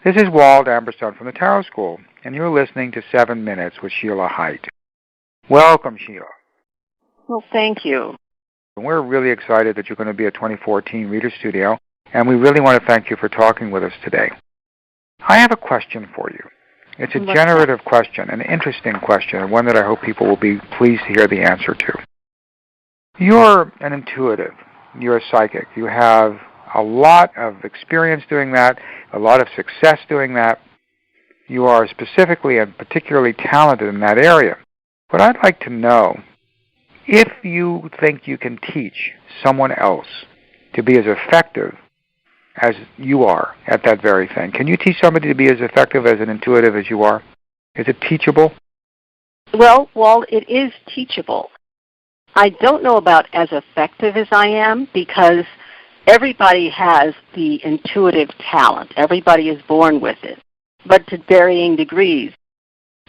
This is Wald Amberstone from the Tarot School, and you're listening to 7 Minutes with Sheilaa Hite. Welcome, Sheilaa. Well, thank you. We're really excited that you're going to be at 2014 Reader Studio, and we really want to thank you for talking with us today. I have a question for you. It's a generative question, an interesting question, and one that I hope people will be pleased to hear the answer to. You're an intuitive. You're a psychic. You have a lot of experience doing that, a lot of success doing that. You are specifically and particularly talented in that area. But I'd like to know if you think you can teach someone else to be as effective as you are at that very thing. Can you teach somebody to be as effective as an intuitive as you are? Is it teachable? Well, Wald, it is teachable. I don't know about as effective as I am because everybody has the intuitive talent. Everybody is born with it, but to varying degrees.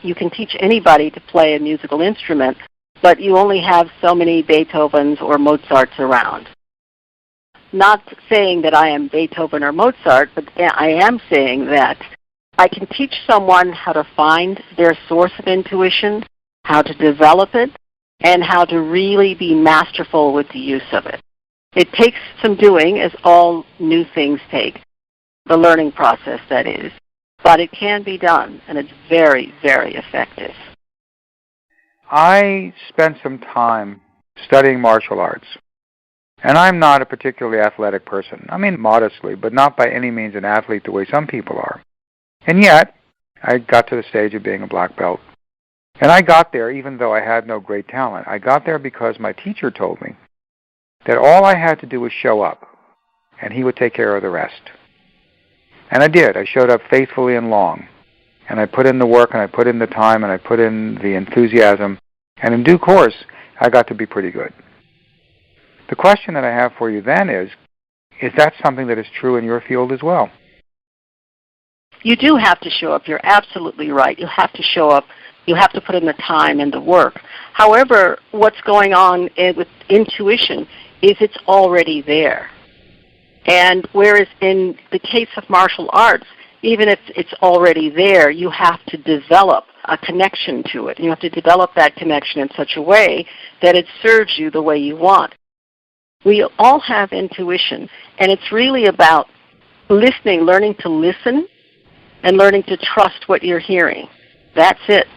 You can teach anybody to play a musical instrument, but you only have so many Beethovens or Mozarts around. Not saying that I am Beethoven or Mozart, but I am saying that I can teach someone how to find their source of intuition, how to develop it, and how to really be masterful with the use of it. It takes some doing, as all new things take, the learning process, that is. But it can be done, and it's very, very effective. I spent some time studying martial arts. And I'm not a particularly athletic person. I mean, modestly, but not by any means an athlete the way some people are. And yet, I got to the stage of being a black belt. And I got there even though I had no great talent. I got there because my teacher told me that all I had to do was show up, and he would take care of the rest. And I did. I showed up faithfully and long. And I put in the work, and I put in the time, and I put in the enthusiasm. And in due course, I got to be pretty good. The question that I have for you then is that something that is true in your field as well? You do have to show up. You're absolutely right. You have to show up. You have to put in the time and the work. However, what's going on with intuition is it's already there. And whereas in the case of martial arts, even if it's already there, you have to develop a connection to it. You have to develop that connection in such a way that it serves you the way you want. We all have intuition, and it's really about listening, learning to listen, and learning to trust what you're hearing. That's it.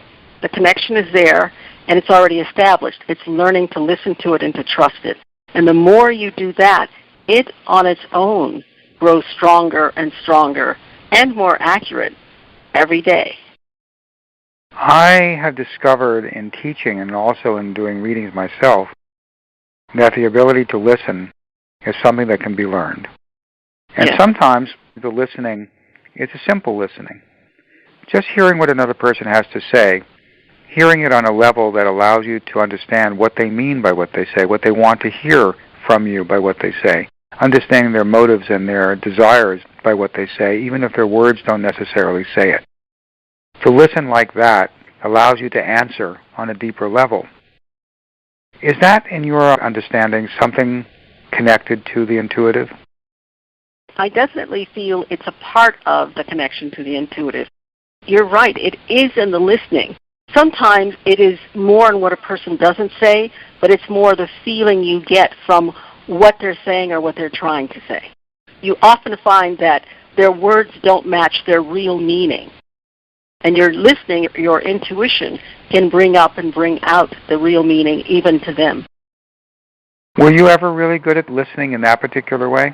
The connection is there, and it's already established. It's learning to listen to it and to trust it. And the more you do that, it on its own grows stronger and stronger and more accurate every day. I have discovered in teaching and also in doing readings myself that the ability to listen is something that can be learned. And sometimes the listening is a simple listening. Just hearing what another person has to say, hearing it on a level that allows you to understand what they mean by what they say, what they want to hear from you by what they say, understanding their motives and their desires by what they say, even if their words don't necessarily say it. To listen like that allows you to answer on a deeper level. Is that, in your understanding, something connected to the intuitive? I definitely feel it's a part of the connection to the intuitive. You're right, it is in the listening. Sometimes it is more in what a person doesn't say, but it's more the feeling you get from what they're saying or what they're trying to say. You often find that their words don't match their real meaning. And your listening, your intuition, can bring up and bring out the real meaning even to them. Were you ever really good at listening in that particular way?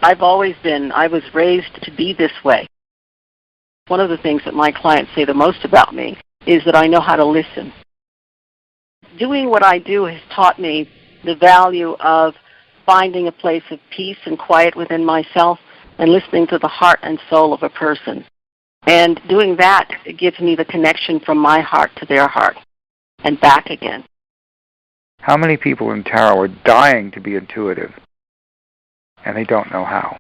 I've always been. I was raised to be this way. One of the things that my clients say the most about me is that I know how to listen. Doing what I do has taught me the value of finding a place of peace and quiet within myself and listening to the heart and soul of a person. And doing that gives me the connection from my heart to their heart and back again. How many people in tarot are dying to be intuitive, and they don't know how?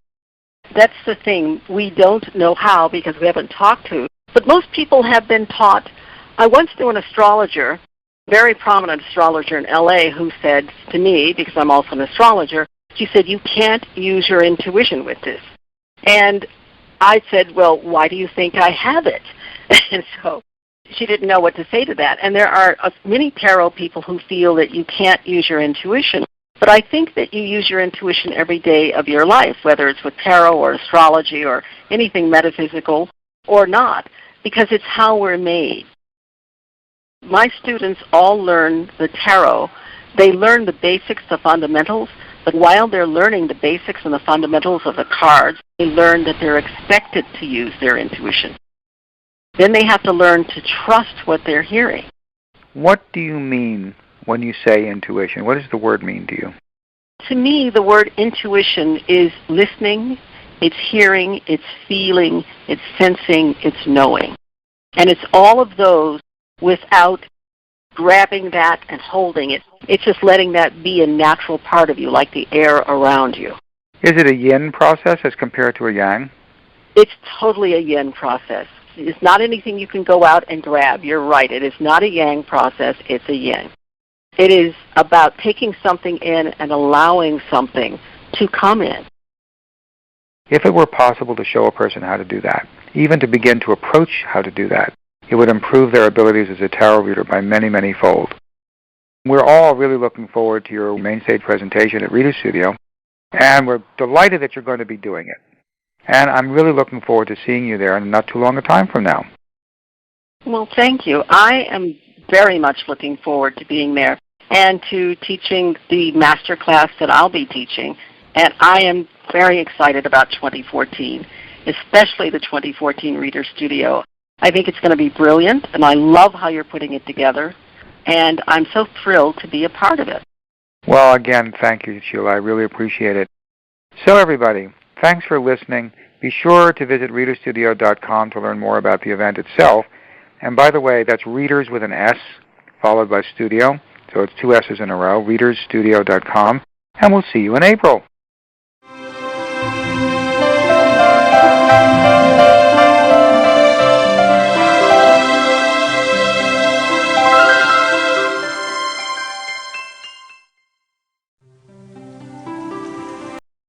That's the thing. We don't know how because we haven't talked to. But most people have been taught. I once knew an astrologer, very prominent astrologer in LA, who said to me, because I'm also an astrologer, she said, you can't use your intuition with this. And I said, well, why do you think I have it? And so she didn't know what to say to that. And there are many tarot people who feel that you can't use your intuition. But I think that you use your intuition every day of your life, whether it's with tarot or astrology or anything metaphysical or not, because it's how we're made. My students all learn the tarot. They learn the basics, the fundamentals, but while they're learning the basics and the fundamentals of the cards, they learn that they're expected to use their intuition. Then they have to learn to trust what they're hearing. What do you mean when you say intuition? What does the word mean to you? To me, the word intuition is listening, it's hearing, it's feeling, it's sensing, it's knowing. And it's all of those without grabbing that and holding it. It's just letting that be a natural part of you, like the air around you. Is it a yin process as compared to a yang? It's totally a yin process. It's not anything you can go out and grab. You're right. It is not a yang process. It's a yin. It is about taking something in and allowing something to come in. If it were possible to show a person how to do that, even to begin to approach how to do that, it would improve their abilities as a tarot reader by many, many fold. We're all really looking forward to your main stage presentation at Reader Studio, and we're delighted that you're going to be doing it. And I'm really looking forward to seeing you there in not too long a time from now. Well, thank you. I am very much looking forward to being there and to teaching the master class that I'll be teaching. And I am very excited about 2014, especially the 2014 Reader Studio. I think it's going to be brilliant, and I love how you're putting it together, and I'm so thrilled to be a part of it. Well, again, thank you, Sheilaa. I really appreciate it. So, everybody, thanks for listening. Be sure to visit readerstudio.com to learn more about the event itself. And by the way, that's readers with an S, followed by studio. So it's two S's in a row, readerstudio.com. And we'll see you in April.